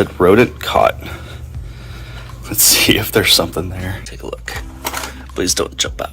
said rodent caught. Let's see if there's something there. Take a look. Please don't jump out.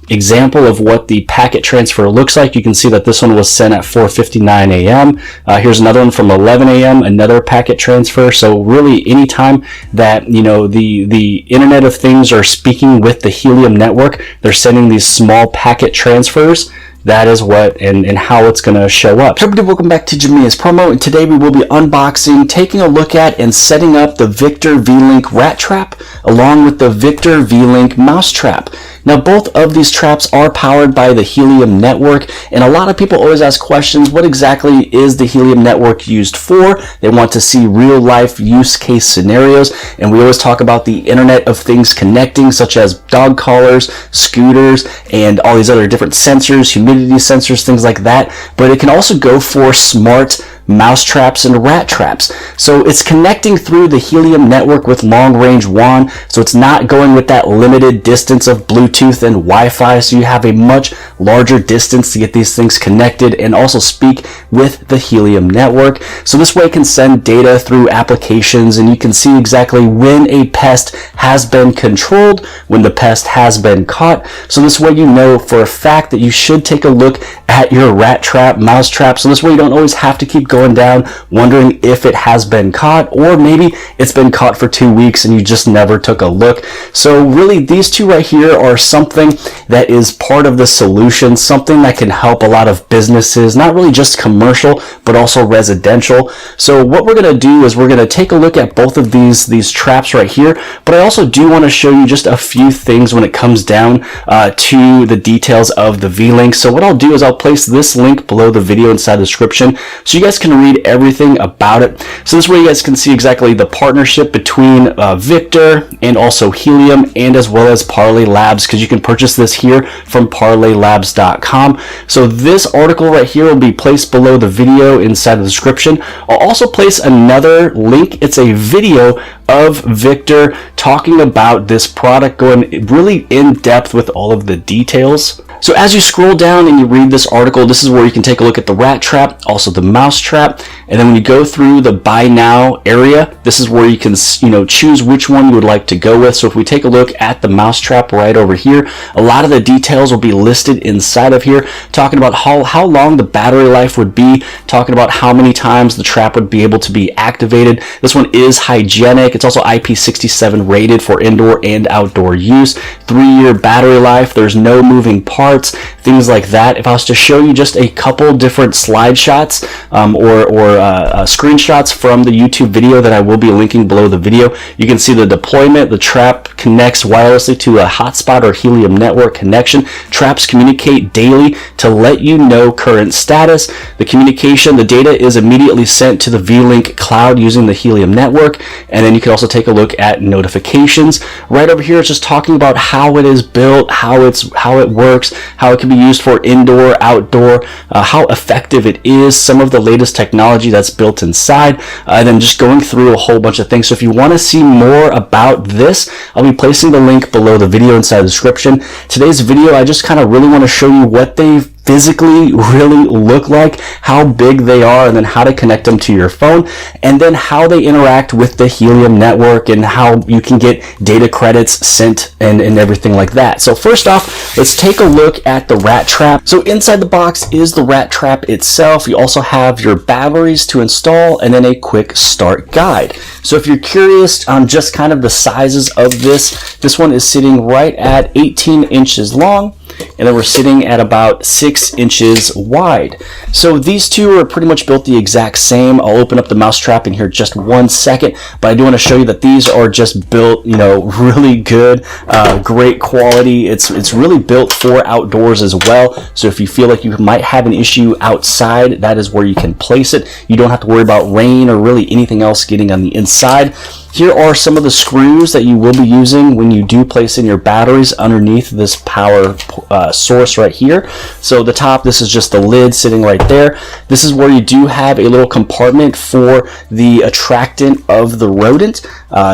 Example of what the packet transfer looks like. You can see that this one was sent at 4:59 a.m. Here's another one from 11 a.m. Another packet transfer. So really, anytime that the Internet of Things are speaking with the Helium network, they're sending these small packet transfers. That is what and how it's going to show up. Hey everybody, welcome back to Jamia's Promo, and today we will be unboxing, taking a look at, and setting up the Victor VLink rat trap along with the Victor VLink mouse trap. Now, both of these traps are powered by the Helium network, and a lot of people always ask questions, what exactly is the Helium network used for? They want to see real life use case scenarios, and we always talk about the Internet of Things connecting, such as dog collars, scooters, and all these other different sensors, humidity sensors, things like that. But it can also go for smart mouse traps and rat traps. So it's connecting through the Helium network with long-range WAN, so it's not going with that limited distance of Bluetooth and Wi-Fi, so you have a much larger distance to get these things connected and also speak with the Helium network. So this way it can send data through applications, and you can see exactly when a pest has been controlled, when the pest has been caught. So this way you know for a fact that you should take a look at your rat trap, mouse trap, so this way you don't always have to keep going down wondering if it has been caught, or maybe it's been caught for 2 weeks and you just never took a look. So really, these two right here are something that is part of the solution, something that can help a lot of businesses, not really just commercial but also residential. So what we're going to do is we're going to take a look at both of these traps right here, but I also do want to show you just a few things when it comes down to the details of the VLink. So what I'll do is I'll place this link below the video inside the description so you guys can read everything about it. So this way you guys can see exactly the partnership between Victor and also Helium, and as well as Parlay Labs, because you can purchase this here from parlaylabs.com. So this article right here will be placed below the video inside the description. I'll also place another link. It's a video of Victor talking about this product, going really in depth with all of the details. So as you scroll down and you read this article, this is where you can take a look at the rat trap, also the mouse trap, and then when you go through the buy now area, this is where you can choose which one you would like to go with. So if we take a look at the mouse trap right over here, a lot of the details will be listed inside of here, talking about how long the battery life would be, talking about how many times the trap would be able to be activated. This one is hygienic. It's also IP67 rated for indoor and outdoor use. 3-year battery life. There's no moving parts, things like that. If I was to show you just a couple different slide shots or screenshots from the YouTube video that I will be linking below the video, you can see the deployment. The trap connects wirelessly to a hotspot or Helium network connection. Traps communicate daily to let you know current status. The communication, the data is immediately sent to the VLink cloud using the Helium network. And then you can also take a look at notifications. Right over here, it's just talking about how it is built, how it works, how it can be used for indoor, outdoor, how effective it is, some of the latest technology that's built inside, and then just going through a whole bunch of things. So if you want to see more about this, I'll be placing the link below the video inside the description. Today's video, I just kind of really want to show you what they've physically really look like, how big they are, and then how to connect them to your phone, and then how they interact with the Helium network and how you can get data credits sent and everything like that. So first off, let's take a look at the rat trap. So inside the box is the rat trap itself. You also have your batteries to install and then a quick start guide. So if you're curious on just kind of the sizes of this one is sitting right at 18 inches long, and then we're sitting at about 6 inches wide. So these two are pretty much built the exact same. I'll open up the mouse trap in here just 1 second, but I do want to show you that these are just built, really good, great quality. It's really built for outdoors as well. So if you feel like you might have an issue outside, that is where you can place it. You don't have to worry about rain or really anything else getting on the inside. Here are some of the screws that you will be using when you do place in your batteries underneath this power source right here. So the top, this is just the lid sitting right there. This is where you do have a little compartment for the attractant of the rodent.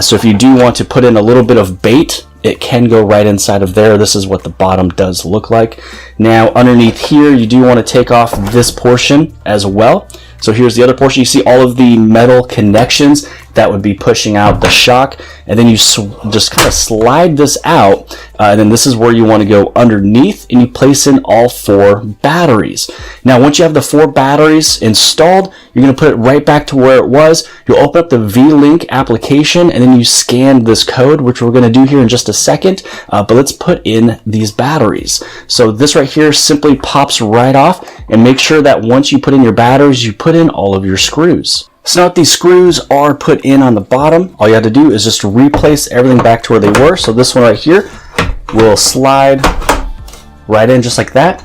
So if you do want to put in a little bit of bait, it can go right inside of there. This is what the bottom does look like. Now underneath here, you do want to take off this portion as well. So here's the other portion. You see all of the metal connections. that would be pushing out the shock, and then you just kind of slide this out, and then this is where you want to go underneath, and you place in all 4 batteries. Now once you have the 4 batteries installed, you're going to put it right back to where it was. You'll open up the VLink application, and then you scan this code, which we're going to do here in just a second, but let's put in these batteries. So this right here simply pops right off, and make sure that once you put in your batteries, you put in all of your screws. So now that these screws are put in on the bottom, all you have to do is just replace everything back to where they were. So this one right here will slide right in just like that.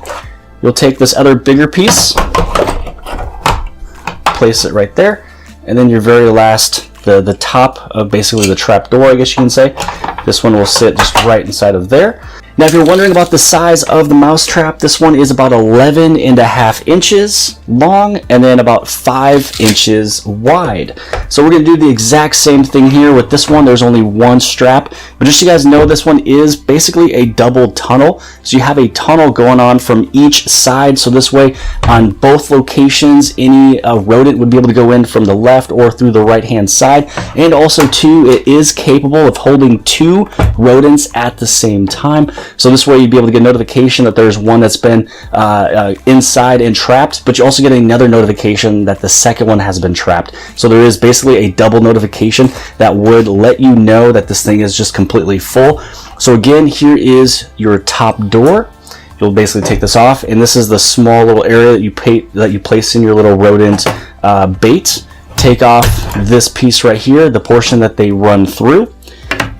You'll take this other bigger piece, place it right there, and then your very last, the top of basically the trap door, I guess you can say, this one will sit just right inside of there. Now if you're wondering about the size of the mouse trap, this one is about 11.5 inches long and then about 5 inches wide. So we're going to do the exact same thing here with this one. There's only one strap, but just so you guys know, this one is basically a double tunnel. So you have a tunnel going on from each side, so this way on both locations any rodent would be able to go in from the left or through the right hand side. And also too, it is capable of holding 2 rodents at the same time. So this way you'd be able to get a notification that there's one that's been inside and trapped, but you also get another notification that the second one has been trapped. So there is basically a double notification that would let you know that this thing is just completely full. So again, here is your top door. You'll basically take this off, and this is the small little area that you place in your little rodent bait. Take off this piece right here, the portion that they run through.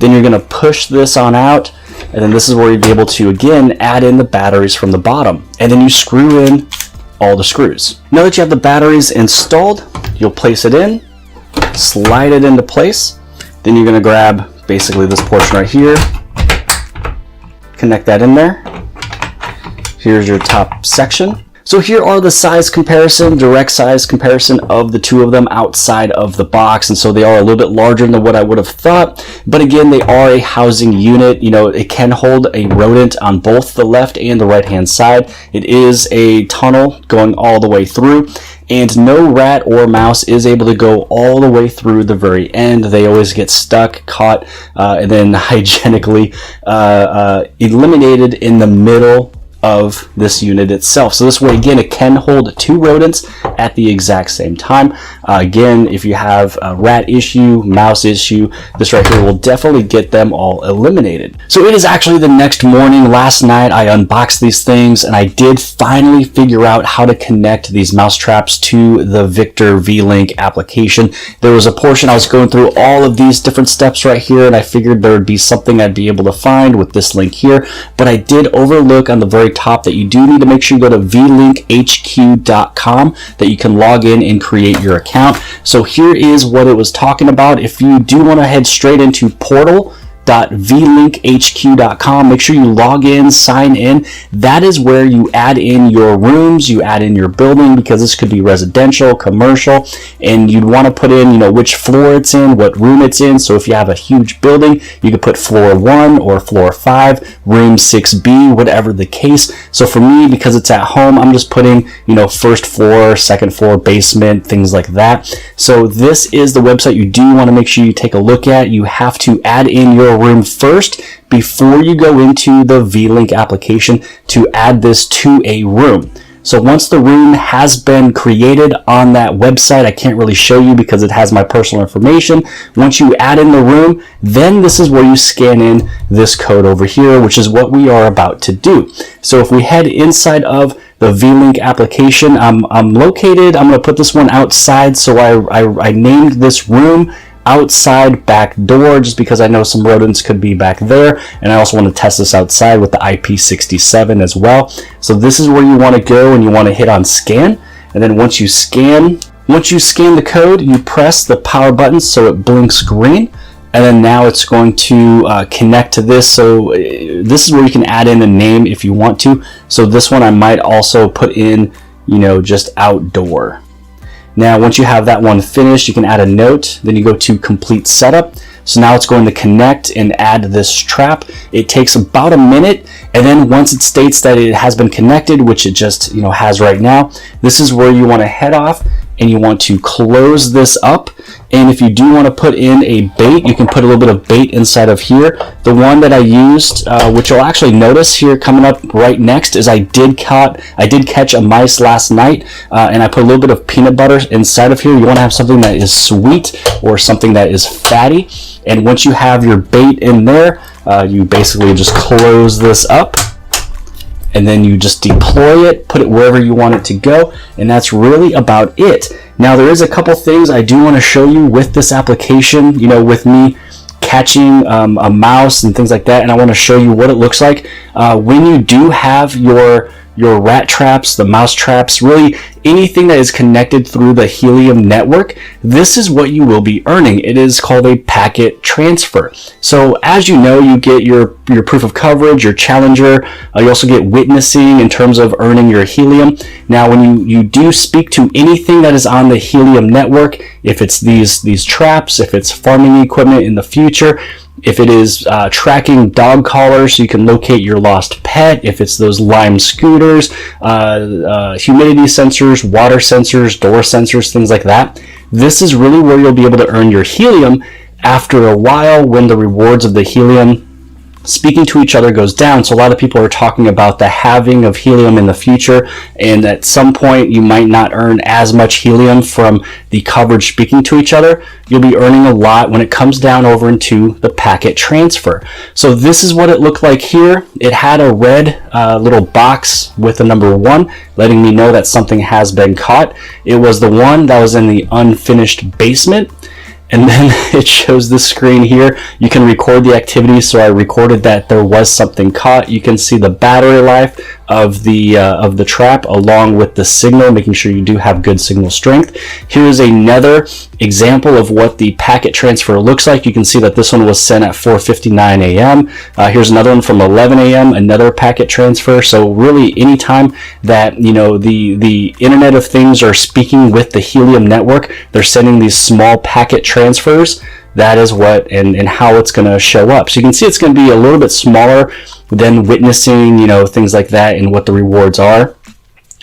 Then you're going to push this on out, and then this is where you'd be able to again add in the batteries from the bottom, and then you screw in all the screws. Now that you have the batteries installed, you'll place it in, slide it into place. Then you're going to grab basically this portion right here, connect that in there. Here's your top section. So here are the size comparison, direct size comparison of the 2 of them outside of the box, and so they are a little bit larger than what I would have thought, but again, they are a housing unit. You know, it can hold a rodent on both the left and the right hand side. It is a tunnel going all the way through, and no rat or mouse is able to go all the way through the very end. They always get stuck, caught, and then hygienically eliminated in the middle of this unit itself. So this way, again, it can hold 2 rodents at the exact same time. Again, if you have a rat issue, mouse issue, this right here will definitely get them all eliminated. So it is actually the next morning. Last night I unboxed these things, and I did finally figure out how to connect these mouse traps to the Victor VLink application. There was a portion I was going through all of these different steps right here, and I figured there would be something I'd be able to find with this link here, but I did overlook on the very top that you do need to make sure you go to vlinkhq.com, that you can log in and create your account. So here is what it was talking about. If you do want to head straight into portal.vlinkhq.com, make sure you log in, sign in. That is where you add in your rooms, you add in your building, because this could be residential, commercial, and you'd want to put in, you know, which floor it's in, what room it's in. So if you have a huge building, you could put floor 1 or floor 5, room 6B, whatever the case. So for me, because it's at home, I'm just putting, you know, first floor, second floor, basement, things like that. So this is the website you do want to make sure you take a look at. You have to add in your room first before you go into the VLink application to add this to a room. So once the room has been created on that website, I can't really show you because it has my personal information. Once you add in the room, then this is where you scan in this code over here, which is what we are about to do. So if we head inside of the VLink application, I'm going to put this one outside, so I named this room outside back door, just because I know some rodents could be back there, and I also want to test this outside with the IP67 as well. So this is where you want to go, and you want to hit on scan, and then once you scan the code, you press the power button so it blinks green, and then now it's going to connect to this. So this is where you can add in a name if you want to. So this one I might also put in, you know, just outdoor. Now, once you have that one finished, you can add a note. Then you go to complete setup. So now it's going to connect and add this trap. It takes about a minute, and then once it states that it has been connected, which it just, you know, has right now, this is where you want to head off and you want to close this up. And if you do want to put in a bait, you can put a little bit of bait inside of here. The one that I used, which you'll actually notice here coming up right next, is I did catch a mice last night, and I put a little bit of peanut butter inside of here. You want to have something that is sweet or something that is fatty. And once you have your bait in there, you basically just close this up, and then you just deploy it, put it wherever you want it to go, and that's really about it. Now, there is a couple things I do want to show you with this application, you know, with me catching a mouse and things like that, and I want to show you what it looks like when you do have your rat traps, the mouse traps, really anything that is connected through the Helium network. This is what you will be earning. It is called a packet transfer. So as you know, you get your proof of coverage, your challenger. You also get witnessing in terms of earning your Helium. Now, when you do speak to anything that is on the Helium network, if it's these traps, if it's farming equipment in the future, if it is tracking dog collars so you can locate your lost pet, if it's those Lime scooters, humidity sensors, water sensors, door sensors, things like that, this is really where you'll be able to earn your Helium after a while when the rewards of the Helium speaking to each other goes down. So a lot of people are talking about the halving of Helium in the future, and at some point you might not earn as much Helium from the coverage speaking to each other. You'll be earning a lot when it comes down over into the packet transfer. So this is what it looked like here. It had a red little box with a number 1 letting me know that something has been caught. It was the one that was in the unfinished basement. And then it shows this screen here. You can record the activity, so I recorded that there was something caught. You can see the battery life of the trap along with the signal, making sure you do have good signal strength. Here is another example of what the packet transfer looks like. You can see that this one was sent at 4:59 a.m. Here's another one from 11 a.m., another packet transfer. So really anytime that, you know, the Internet of Things are speaking with the Helium network, they're sending these small packet transfers. That is what and how it's going to show up. So you can see it's going to be a little bit smaller than witnessing, you know, things like that and what the rewards are.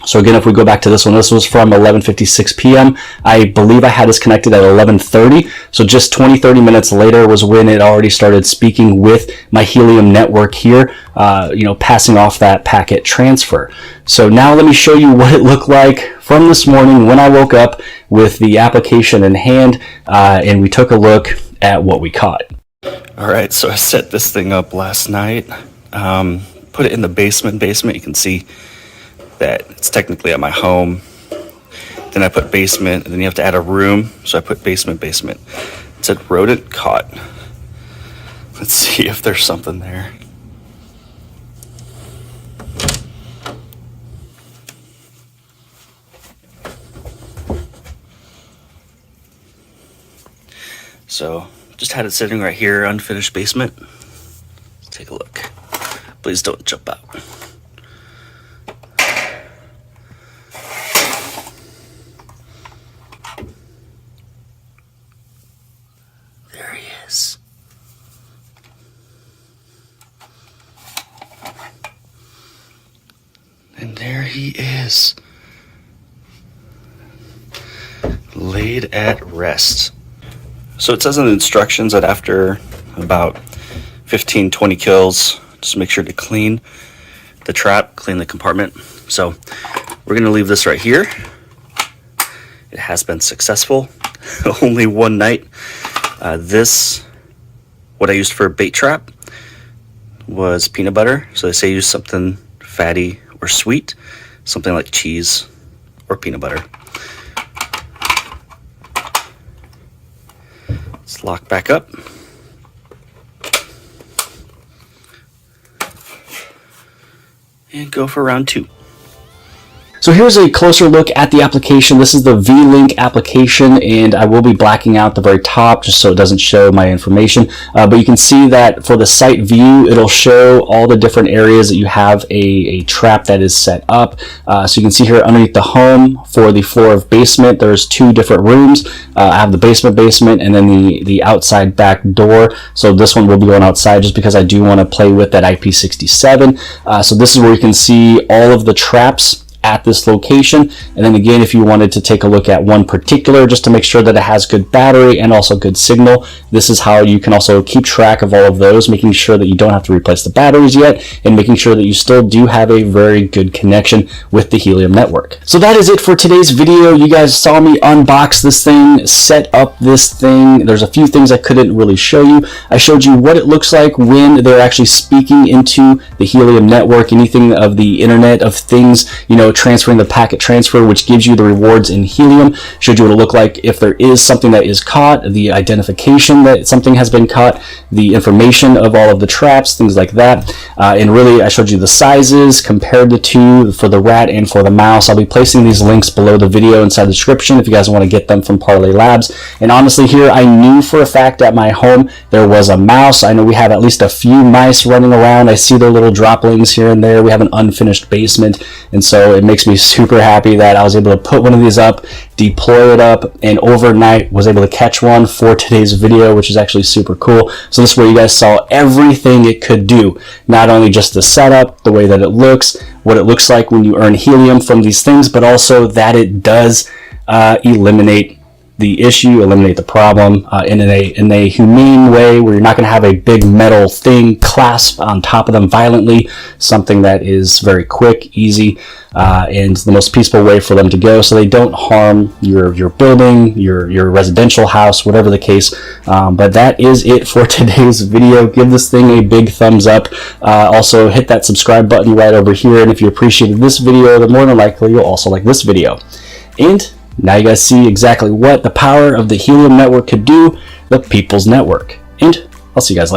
So again, if we go back to this one, this was from 11:56 p.m. I believe I had this connected at 11:30. So just 20-30 minutes later was when it already started speaking with my Helium network here, you know, passing off that packet transfer. So now let me show you what it looked like from this morning when I woke up with the application in hand, and we took a look at what we caught. All right, so I set this thing up last night, put it in the basement. You can see that it's technically at my home. Then I put basement, and then you have to add a room, so I put basement. It said rodent caught. Let's see if there's something there. So just had it sitting right here, unfinished basement. Let's take a look. Please don't jump out. There he is. And there he is. Laid at rest. So it says in the instructions that after about 15-20 kills, just make sure to clean the trap, clean the compartment. So we're going to leave this right here. It has been successful. Only one night. What I used for a bait trap was peanut butter. So they say use something fatty or sweet, something like cheese or peanut butter. Let's lock back up. And go for round 2. So here's a closer look at the application. This is the VLink application, and I will be blacking out the very top just so it doesn't show my information. But you can see that for the site view, it'll show all the different areas that you have a trap that is set up. So you can see here underneath the home for the floor of basement, there's 2 different rooms. I have the basement, and then the outside back door. So this one will be going outside just because I do want to play with that IP67. So this is where you can see all of the traps at this location. And then again, if you wanted to take a look at one particular, just to make sure that it has good battery and also good signal, this is how you can also keep track of all of those, making sure that you don't have to replace the batteries yet, and making sure that you still do have a very good connection with the Helium network. So that is it for today's video. You guys saw me unbox this thing, set up this thing. There's a few things I couldn't really show you. I showed you what it looks like when they're actually speaking into the Helium network, anything of the Internet of Things, you know, transferring the packet transfer, which gives you the rewards in Helium. Showed you what it looked like if there is something that is caught, the identification that something has been caught, the information of all of the traps, things like that. And really, I showed you the sizes, compared the two for the rat and for the mouse. I'll be placing these links below the video inside the description if you guys want to get them from Parlay Labs. And honestly, here I knew for a fact at my home there was a mouse. I know we have at least a few mice running around. I see their little droplings here and there. We have an unfinished basement, and so it makes me super happy that I was able to put one of these up, deploy it up, and overnight was able to catch one for today's video, which is actually super cool. So this is where you guys saw everything it could do, not only just the setup, the way that it looks, what it looks like when you earn Helium from these things, but also that it does eliminate the issue, eliminate the problem in a humane way, where you're not going to have a big metal thing clasp on top of them violently. Something that is very quick, easy, and the most peaceful way for them to go, so they don't harm your building, your residential house, whatever the case. But that is it for today's video. Give this thing a big thumbs up. Also hit that subscribe button right over here, and if you appreciated this video, then more than likely you'll also like this video. And now you guys see exactly what the power of the Helium network could do, the people's network. And I'll see you guys later.